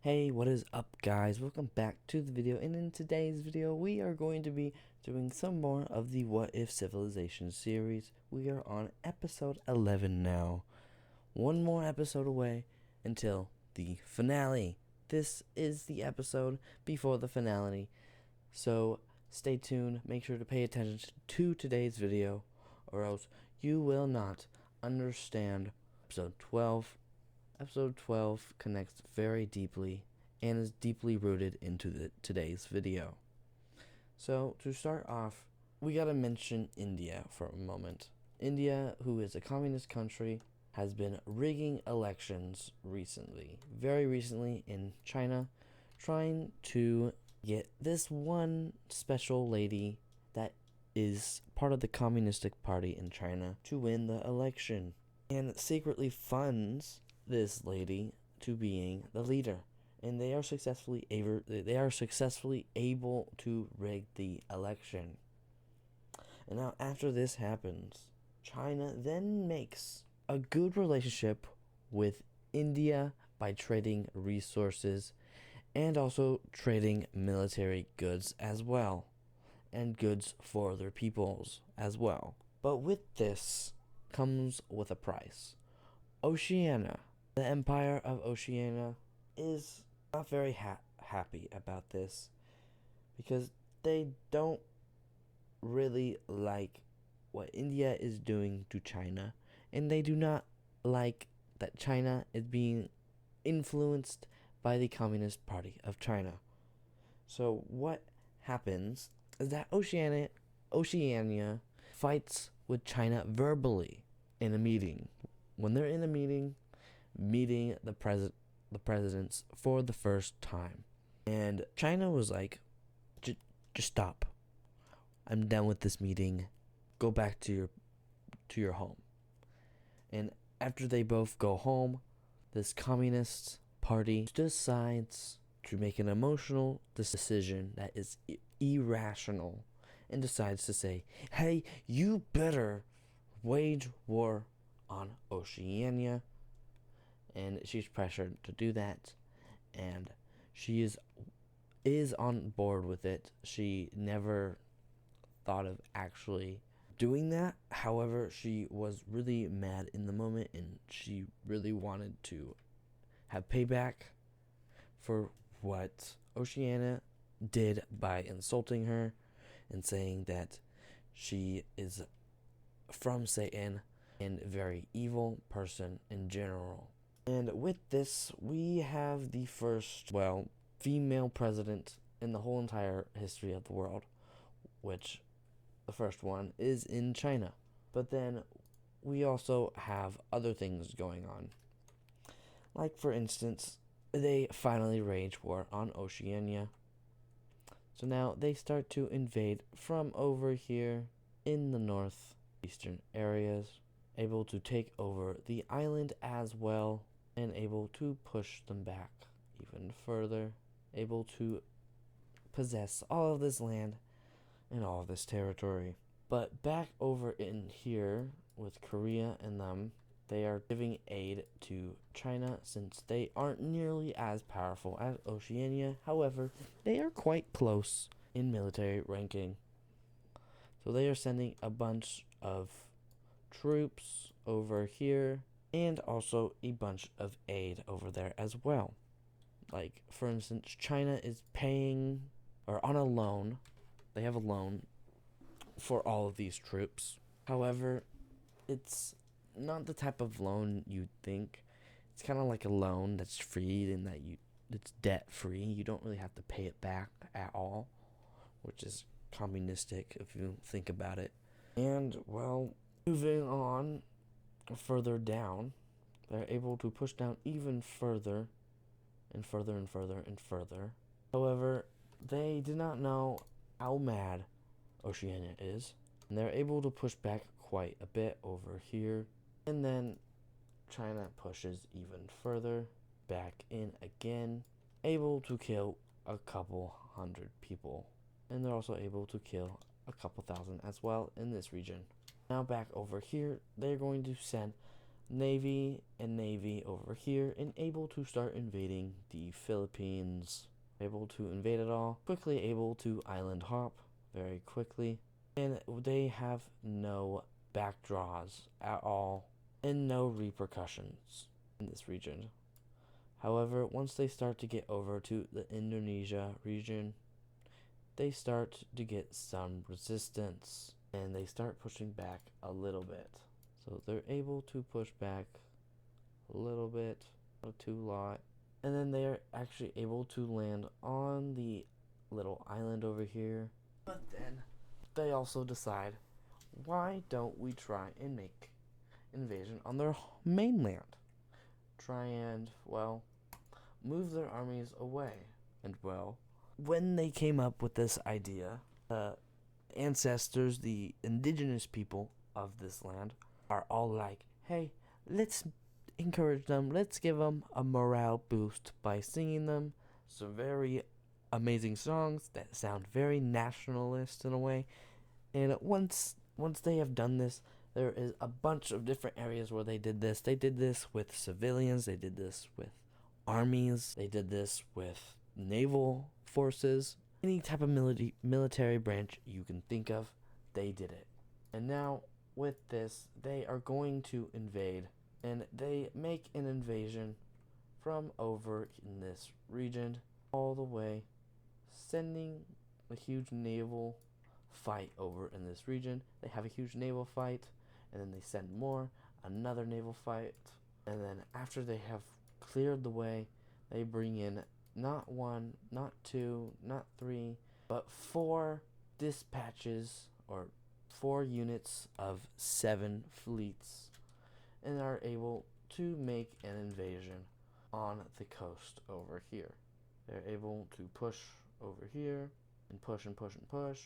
Hey, what is up guys? Welcome back to the video, and in today's video we are going to be doing some more of the What If Civilization series. We are on episode 11 now. One more episode away until the finale. This is the episode before the finale, so stay tuned, make sure to pay attention to today's video or else you will not understand episode 12. Episode 12 connects very deeply and is deeply rooted into today's video. So to start off, we gotta mention India for a moment. India, who is a communist country, has been rigging elections recently, very recently in China, trying to get this one special lady that is part of the Communistic Party in China to win the election, and secretly funds this lady to being the leader, and they are successfully able to rig the election. And now after this happens, China then makes a good relationship with India by trading resources and also trading military goods as well, and goods for their peoples as well. But with this comes with a price. Oceania, the Empire of Oceania, is not very happy about this because they don't really like what India is doing to China, and they do not like that China is being influenced by the Communist Party of China. So what happens is that Oceania fights with China verbally in a meeting. When they're in a meeting the presidents for the first time, and China was like, just stop. I'm done with this meeting. Go back to your home. And after they both go home, this communist party decides to make an emotional decision that is irrational, and decides to say, hey, you better wage war on Oceania. And she's pressured to do that, and she is on board with it. She never thought of actually doing that. However, she was really mad in the moment, and she really wanted to have payback for what Oceania did by insulting her and saying that she is from Satan and a very evil person in general. And with this, we have the first, female president in the whole entire history of the world, which the first one is in China. But then we also have other things going on. Like, for instance, they finally wage war on Oceania. So now they start to invade from over here in the northeastern areas, able to take over the island as well, and able to push them back even further, able to possess all of this land and all of this territory. But back over in here with Korea and them, they are giving aid to China since they aren't nearly as powerful as Oceania. However, they are quite close in military ranking. So they are sending a bunch of troops over here, and also a bunch of aid over there as well. Like, for instance, China is paying, or on a loan, they have a loan for all of these troops. However, it's not the type of loan you'd think. It's kind of like a loan that's free, and it's debt free. You don't really have to pay it back at all, which is communistic if you think about it. And, moving on further down, they're able to push down even further and further and further and further. However, they did not know how mad Oceania is, and they're able to push back quite a bit over here. And then China pushes even further back in again, able to kill a couple hundred people, and they're also able to kill a couple thousand as well in this region. Now back over here, they're going to send navy over here and able to start invading the Philippines. Able to invade it all, quickly able to island hop very quickly, and they have no backdraws at all and no repercussions in this region. However, once they start to get over to the Indonesia region, they start to get some resistance and they start pushing back a little bit. So they're able to push back a little bit, not too lot, and then they are actually able to land on the little island over here. But then they also decide, why don't we try and make invasion on their mainland? Try and, well, move their armies away. And, well, when they came up with this idea, the ancestors, the indigenous people of this land, are all like, hey, let's encourage them, let's give them a morale boost by singing them some very amazing songs that sound very nationalist in a way. And once they have done this, there is a bunch of different areas where they did this. They did this with civilians, they did this with armies, they did this with naval forces. Any type of military branch you can think of, they did it. And now, with this, they are going to invade, and they make an invasion from over in this region all the way, sending a huge naval fight over in this region. They have a huge naval fight, and then they send another naval fight, and then after they have cleared the way, they bring in not one, not two, not three, but 4 dispatches or 4 units of 7 fleets, and are able to make an invasion on the coast over here. They're able to push over here and push and push and push,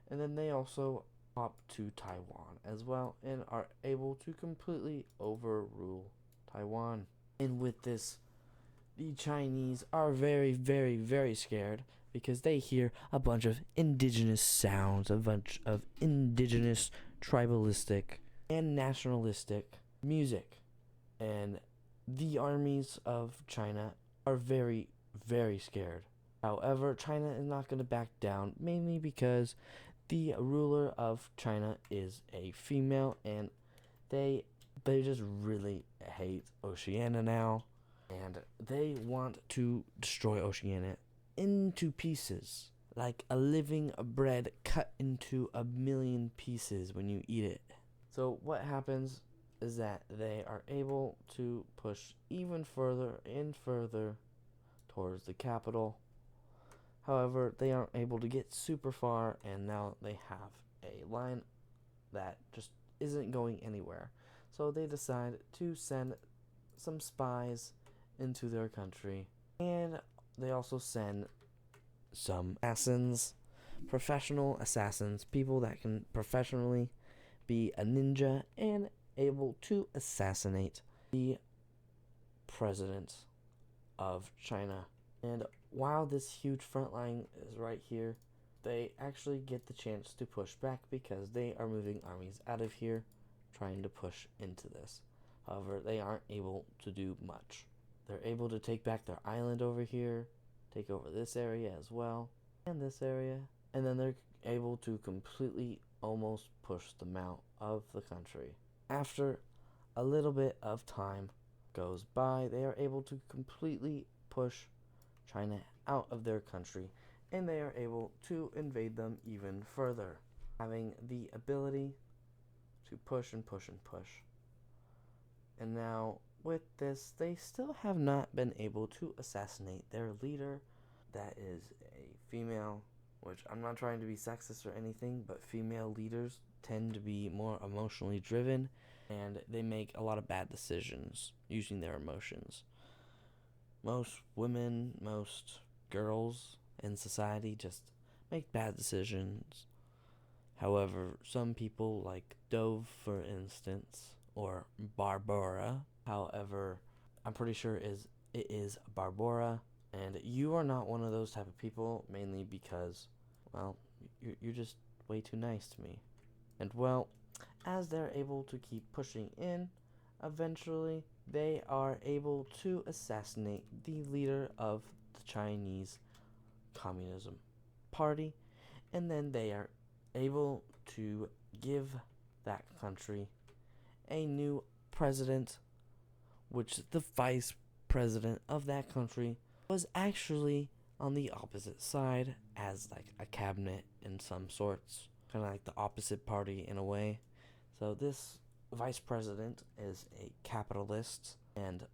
and then they also hop to Taiwan as well and are able to completely overrule Taiwan. And with this, the Chinese are very, very, very scared because they hear a bunch of indigenous sounds, a bunch of indigenous, tribalistic, and nationalistic music. And the armies of China are very, very scared. However, China is not going to back down, mainly because the ruler of China is a female, and they just really hate Oceania now, and they want to destroy Oceania into pieces, like a living bread cut into a million pieces when you eat it. So what happens is that they are able to push even further and further towards the capital. However, they aren't able to get super far, and now they have a line that just isn't going anywhere. So they decide to send some spies into their country, and they also send some assassins, professional assassins, people that can professionally be a ninja and able to assassinate the president of China. And while this huge front line is right here, they actually get the chance to push back because they are moving armies out of here, trying to push into this. However, they aren't able to do much. They're able to take back their island over here, take over this area as well, and this area, and then they're able to completely almost push them out of the country. After a little bit of time goes by, they are able to completely push China out of their country, and they are able to invade them even further, having the ability to push and push and push. And now, with this, they still have not been able to assassinate their leader. That is a female, which I'm not trying to be sexist or anything, but female leaders tend to be more emotionally driven, and they make a lot of bad decisions using their emotions. Most women, most girls in society just make bad decisions. However, some people like Dove, for instance, or Barbara, however, I'm pretty sure it is Barbara, and you are not one of those type of people, mainly because, well, you're just way too nice to me. And well, as they're able to keep pushing in, eventually they are able to assassinate the leader of the Chinese Communism Party, and then they are able to give that country a new president, which the vice president of that country was actually on the opposite side as like a cabinet in some sorts, kind of like the opposite party in a way. So this vice president is a capitalist and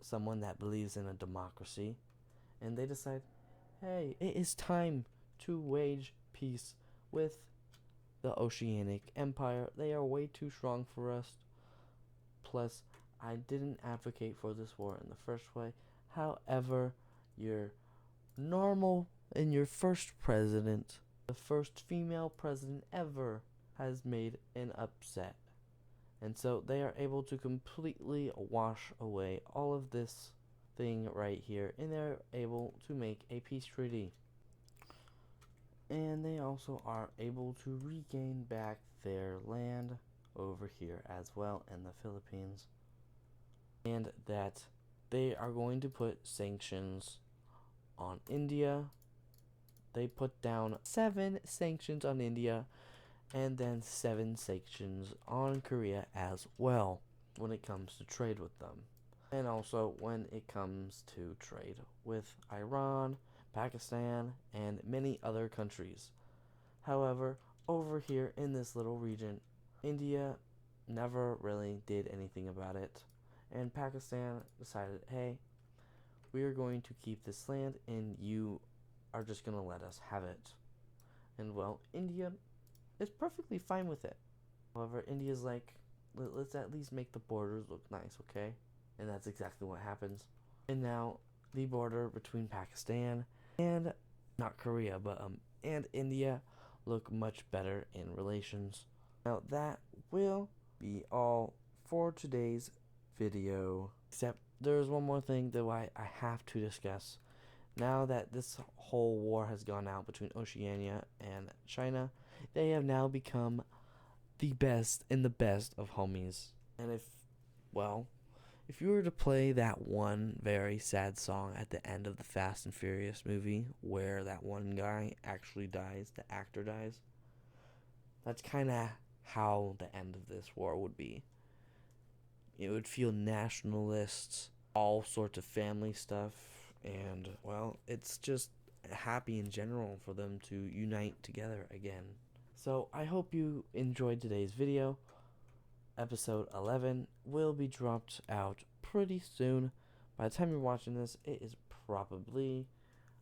someone that believes in a democracy, and they decide, hey, it is time to wage peace with the Oceanic Empire. They are way too strong for us. Plus, I didn't advocate for this war in the first way. However, your normal and your first president, the first female president ever, has made an upset. And so they are able to completely wash away all of this thing right here, and they're able to make a peace treaty. And they also are able to regain back their land over here as well in the Philippines. And that they are going to put sanctions on India. They put down 7 sanctions on India, and then 7 sanctions on Korea as well when it comes to trade with them. And also when it comes to trade with Iran, Pakistan, and many other countries. However, over here in this little region, India never really did anything about it, and Pakistan decided, hey, we are going to keep this land and you are just going to let us have it. And well, India is perfectly fine with it. However, India's like, let's at least make the borders look nice, okay? And that's exactly what happens. And now the border between Pakistan and not Korea, but and India look much better in relations. Now that will be all for today's video. Except there's one more thing that I have to discuss. Now that this whole war has gone out between Oceania and China, they have now become the best and the best of homies. And if you were to play that one very sad song at the end of the Fast and Furious movie where that one guy actually dies, the actor dies, that's kind of how the end of this war would be. It would feel nationalists, all sorts of family stuff, and, well, it's just happy in general for them to unite together again. So I hope you enjoyed today's video. Episode 11 will be dropped out pretty soon. By the time you're watching this, it is probably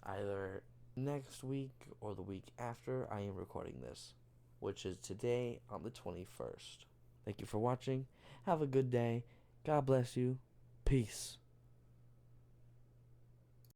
either next week or the week after I am recording this, which is today on the 21st. Thank you for watching. Have a good day. God bless you. Peace.